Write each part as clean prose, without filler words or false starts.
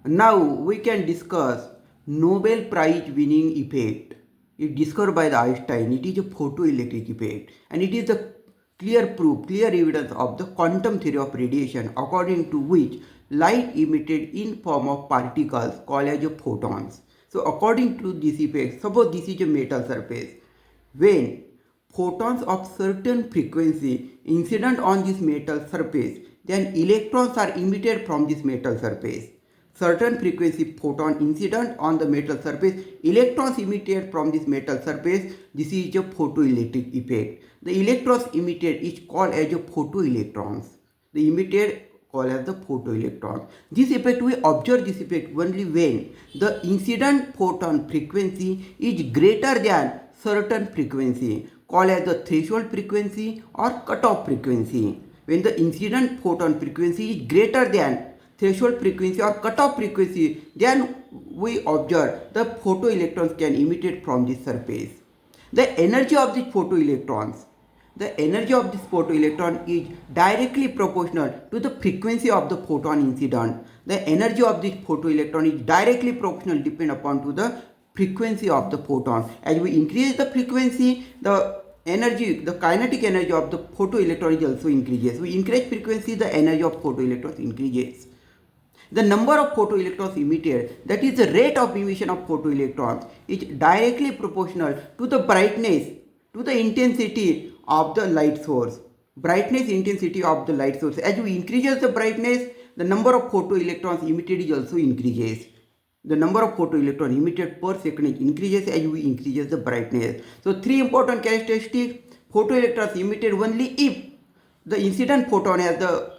Now we can discuss Nobel Prize winning effect. It discovered by the Einstein. It is a photoelectric effect, and it is the clear proof, clear evidence of the quantum theory of radiation, according to which light emitted in form of particles called as a photons. So according to this effect, suppose this is a metal surface. When photons of certain frequency incident on this metal surface, then electrons are emitted from this metal surface. Certain frequency photon incident on the metal surface, electrons emitted from this metal surface. This is a photoelectric effect. The electrons emitted is called as a photoelectrons. The emitted called as the photoelectrons. This effect, we observe this effect only when the incident photon frequency is greater than certain frequency called as the threshold frequency or cutoff frequency. When the incident photon frequency is greater than threshold frequency or cutoff frequency, then we observe the photoelectrons can emitted from this surface. The energy of these photoelectrons, the energy of this photoelectron is directly proportional to the frequency of the photon incident. The energy of this photoelectron is directly proportional depend upon to the frequency of the photon. As we increase the frequency, the energy, the kinetic energy of the photoelectron is also increases. We increase frequency, the energy of photoelectrons increases. The number of photoelectrons emitted, that is the rate of emission of photoelectrons, is directly proportional to the brightness, to the intensity of the light source. Brightness intensity of the light source. As we increases the brightness, the number of photoelectrons emitted is also increases. The number of photoelectrons emitted per second increases as we increases the brightness. So three important characteristics. Photoelectrons emitted only if the incident photon has the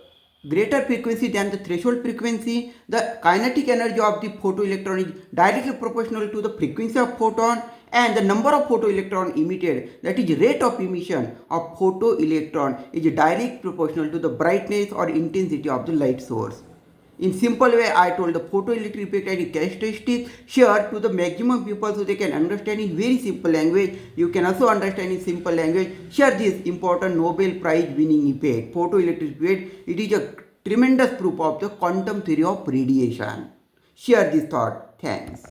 greater frequency than the threshold frequency. The kinetic energy of the photoelectron is directly proportional to the frequency of photon, and the number of photoelectron emitted, that is rate of emission of photoelectron, is directly proportional to the brightness or intensity of the light source. In simple way, I told the photoelectric effect and characteristics share to the maximum people so they can understand in very simple language. You can also understand in simple language. Share this important Nobel Prize winning effect, photoelectric effect. It is a tremendous proof of the quantum theory of radiation. Share this thought. Thanks.